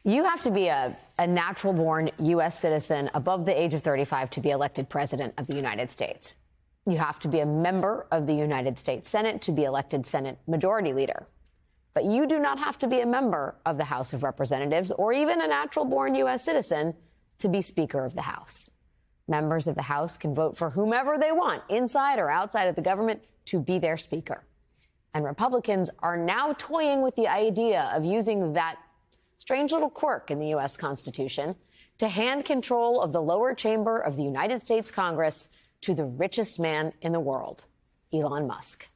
You have to be a natural-born U.S. citizen above the age of 35 to be elected president of the United States. You have to be a member of the United States Senate to be elected Senate Majority Leader. But you do not have to be a member of the House of Representatives or even a natural-born U.S. citizen to be Speaker of the House. Members of the House can vote for whomever they want, inside or outside of the government, to be their Speaker. And Republicans are now toying with the idea of using that strange little quirk in the U.S. Constitution to hand control of the lower chamber of the United States Congress to the richest man in the world, Elon Musk.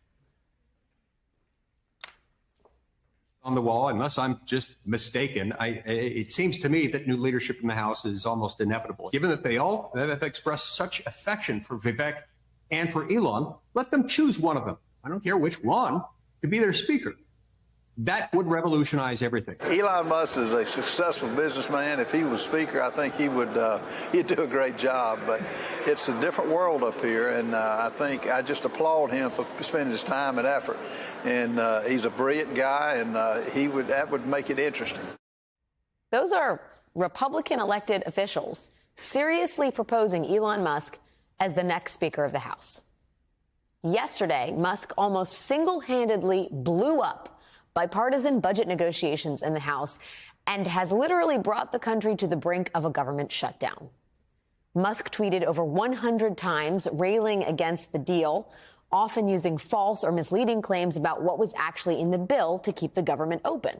On the wall, unless I'm just mistaken, it seems to me that new leadership in the House is almost inevitable. Given that they all have expressed such affection for Vivek and for Elon, let them choose one of them. I don't care which one to be their speaker. That would revolutionize everything. Elon Musk is a successful businessman. If he was speaker, I think he'd do a great job. But it's a different world up here, and I think I just applaud him for spending his time and effort. And he's a brilliant guy, and that would make it interesting. Those are Republican elected officials seriously proposing Elon Musk as the next Speaker of the House. Yesterday, Musk almost single-handedly blew up bipartisan budget negotiations in the House and has literally brought the country to the brink of a government shutdown. Musk tweeted over 100 times railing against the deal, often using false or misleading claims about what was actually in the bill to keep the government open.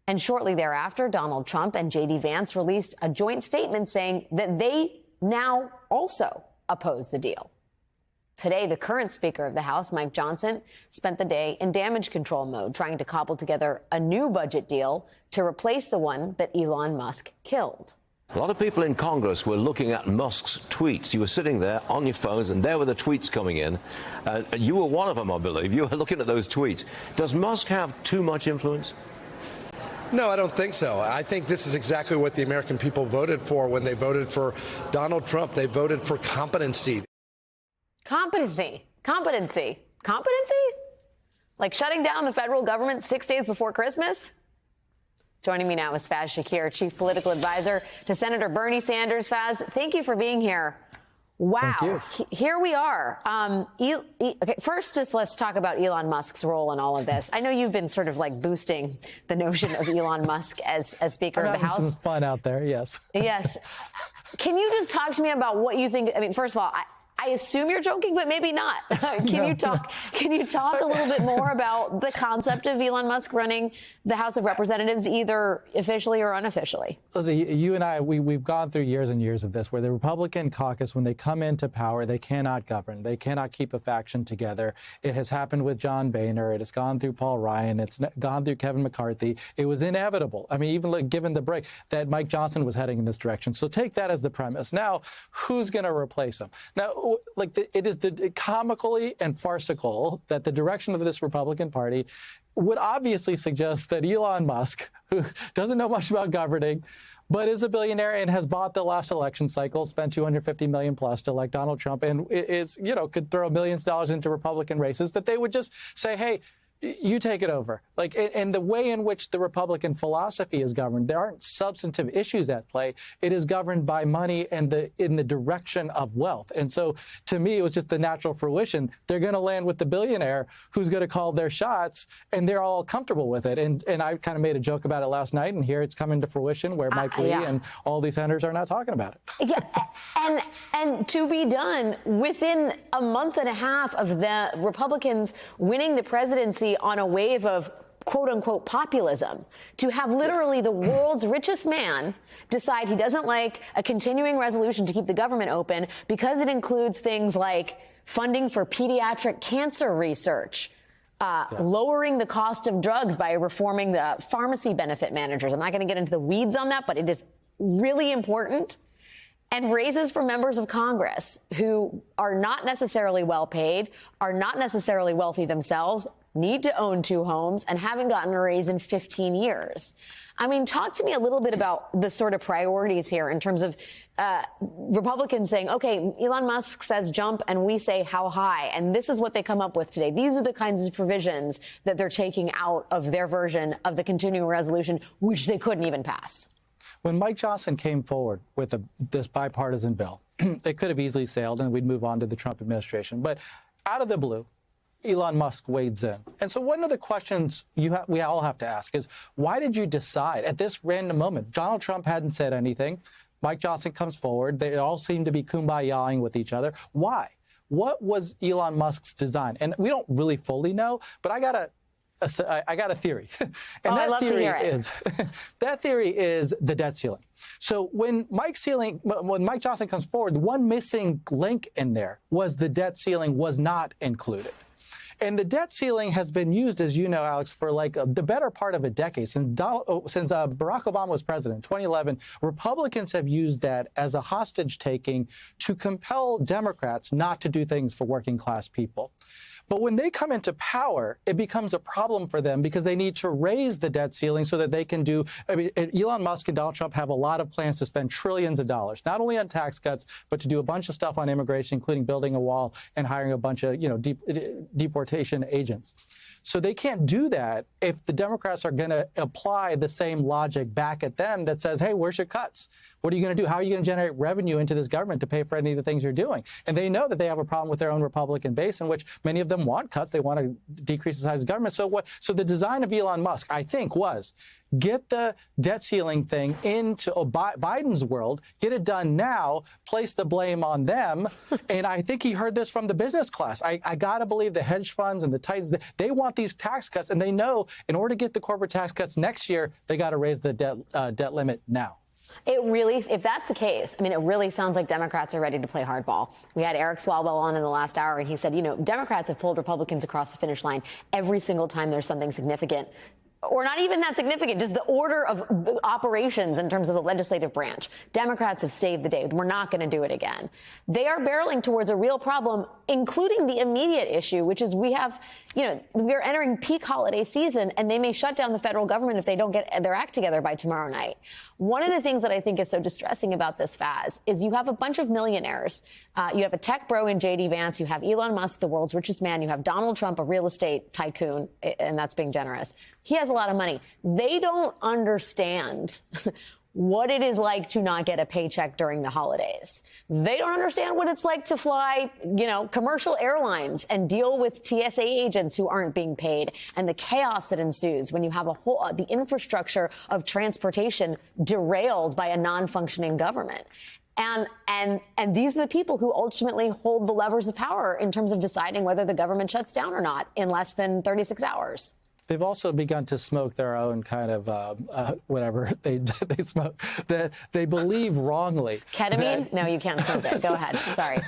And shortly thereafter, Donald Trump and J.D. Vance released a joint statement saying that they now also oppose the deal. Today, the current Speaker of the House, Mike Johnson, spent the day in damage control mode, trying to cobble together a new budget deal to replace the one that Elon Musk killed. A lot of people in Congress were looking at Musk's tweets. You were sitting there on your phones, and there were the tweets coming in. You were one of them, I believe. You were looking at those tweets. Does Musk have too much influence? No, I don't think so. I think this is exactly what the American people voted for when they voted for Donald Trump. They voted for competency. Competency. Like shutting down the federal government 6 days before Christmas? Joining me now is Faz Shakir, Chief Political Advisor to Senator Bernie Sanders. Faz, thank you for being here. Wow. Here we are. Okay, first, just let's talk about Elon Musk's role in all of this. I know you've been sort of like boosting the notion of Elon Musk as Speaker of the House. Some fun out there, yes. Yes. Can you just talk to me about what you think? I mean, first of all, I assume you're joking, but maybe not. Can you talk a little bit more about the concept of Elon Musk running the House of Representatives, either officially or unofficially? Listen, you and I, we've gone through years and years of this, where the Republican caucus, when they come into power, they cannot govern. They cannot keep a faction together. It has happened with John Boehner. It has gone through Paul Ryan. It's gone through Kevin McCarthy. It was inevitable. I mean, even given the break, that Mike Johnson was heading in this direction. So take that as the premise. Now, who's going to replace him? Now, it is comically and farcical that the direction of this Republican Party would obviously suggest that Elon Musk, who doesn't know much about governing, but is a billionaire and has bought the last election cycle, spent $250 million plus to elect Donald Trump, and could throw millions of dollars into Republican races, that they would just say, hey, you take it over. And the way in which the Republican philosophy is governed, there aren't substantive issues at play. It is governed by money and in the direction of wealth. And so, to me, it was just the natural fruition. They're going to land with the billionaire who's going to call their shots, and they're all comfortable with it. And I kind of made a joke about it last night, and here it's coming to fruition, where Mike Lee and all these senators are not talking about it. Yeah, and to be done within a month and a half of the Republicans winning the presidency on a wave of quote unquote populism, to have literally the world's richest man decide he doesn't like a continuing resolution to keep the government open because it includes things like funding for pediatric cancer research, lowering the cost of drugs by reforming the pharmacy benefit managers. I'm not going to get into the weeds on that, but it is really important. And raises for members of Congress who are not necessarily well paid, are not necessarily wealthy themselves, need to own 2 homes, and haven't gotten a raise in 15 years. I mean, talk to me a little bit about the sort of priorities here in terms of Republicans saying, OK, Elon Musk says jump and we say how high. And this is what they come up with today. These are the kinds of provisions that they're taking out of their version of the continuing resolution, which they couldn't even pass. When Mike Johnson came forward with this bipartisan bill, it could have easily sailed and we'd move on to the Trump administration. But out of the blue, Elon Musk wades in. And so one of the questions we all have to ask is, why did you decide at this random moment? Donald Trump hadn't said anything. Mike Johnson comes forward. They all seem to be kumbayaing with each other. Why? What was Elon Musk's design? And we don't really fully know, but I got a theory. And I'd love to hear it. That theory is the debt ceiling. So when Mike Johnson comes forward, the one missing link in there was the debt ceiling was not included. And the debt ceiling has been used, as you know, Alex, for the better part of a decade. Since Barack Obama was president in 2011, Republicans have used that as a hostage taking to compel Democrats not to do things for working class people. But when they come into power, it becomes a problem for them because they need to raise the debt ceiling so that they can do. I mean, Elon Musk and Donald Trump have a lot of plans to spend trillions of dollars, not only on tax cuts, but to do a bunch of stuff on immigration, including building a wall and hiring a bunch of, deportation agents. So they can't do that if the Democrats are going to apply the same logic back at them that says, hey, where's your cuts? What are you going to do? How are you going to generate revenue into this government to pay for any of the things you're doing? And they know that they have a problem with their own Republican base in which many of them want cuts. They want to decrease the size of government. So the design of Elon Musk, I think, was get the debt ceiling thing into Biden's world, get it done now, place the blame on them. And I think he heard this from the business class. I got to believe the hedge funds and the Titans, they want these tax cuts. And they know in order to get the corporate tax cuts next year, they got to raise the debt limit now. It really, if that's the case, I mean, it really sounds like Democrats are ready to play hardball. We had Eric Swalwell on in the last hour, and he said, Democrats have pulled Republicans across the finish line every single time there's something significant. Or not even that significant, just the order of operations in terms of the legislative branch. Democrats have saved the day. We're not going to do it again. They are barreling towards a real problem, including the immediate issue, which is we are entering peak holiday season, and they may shut down the federal government if they don't get their act together by tomorrow night. One of the things that I think is so distressing about this, Faz, is you have a bunch of millionaires. You have a tech bro in J.D. Vance. You have Elon Musk, the world's richest man. You have Donald Trump, a real estate tycoon, and that's being generous. He has a lot of money. They don't understand what it is like to not get a paycheck during the holidays. They don't understand what it's like to fly, commercial airlines and deal with TSA agents who aren't being paid and the chaos that ensues when you have the infrastructure of transportation derailed by a non-functioning government. And these are the people who ultimately hold the levers of power in terms of deciding whether the government shuts down or not in less than 36 hours. They've also begun to smoke their own kind of whatever they smoke that they believe wrongly. Ketamine? No, you can't smoke it. Go ahead. Sorry.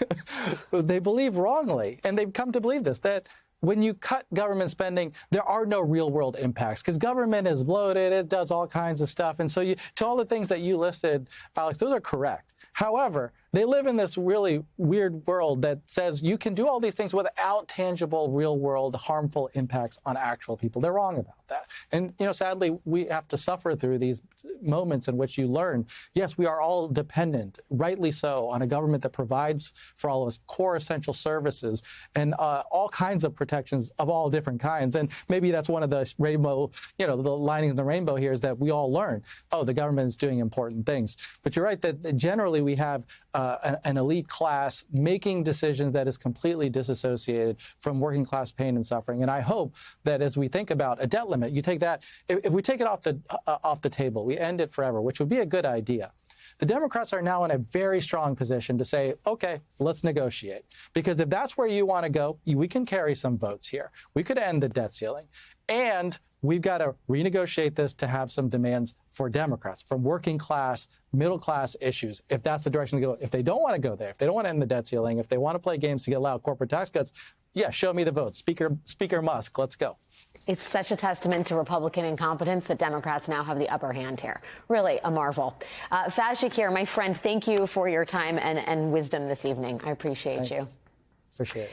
They believe wrongly, and they've come to believe this, that when you cut government spending, there are no real world impacts because government is bloated. It does all kinds of stuff. And so to all the things that you listed, Alex, those are correct. However, they live in this really weird world that says you can do all these things without tangible, real-world, harmful impacts on actual people. They're wrong about that. And, sadly, we have to suffer through these moments in which you learn, yes, we are all dependent, rightly so, on a government that provides for all of us core essential services and all kinds of protections of all different kinds. And maybe that's one of the rainbow, the linings in the rainbow here is that we all learn, the government is doing important things. But you're right that generally we have an elite class making decisions that is completely disassociated from working class pain and suffering. And I hope that as we think about a debt limit, you take that, if we take it off the table, we end it forever, which would be a good idea. The Democrats are now in a very strong position to say, OK, let's negotiate. Because if that's where you want to go, we can carry some votes here. We could end the debt ceiling. And we've got to renegotiate this to have some demands for Democrats, from working class, middle class issues, if that's the direction to go. If they don't want to go there, if they don't want to end the debt ceiling, if they want to play games to allow corporate tax cuts, yeah, show me the votes. Speaker Musk, let's go. It's such a testament to Republican incompetence that Democrats now have the upper hand here. Really a marvel. Faz Shakir, my friend, thank you for your time and wisdom this evening. I appreciate you. Appreciate it.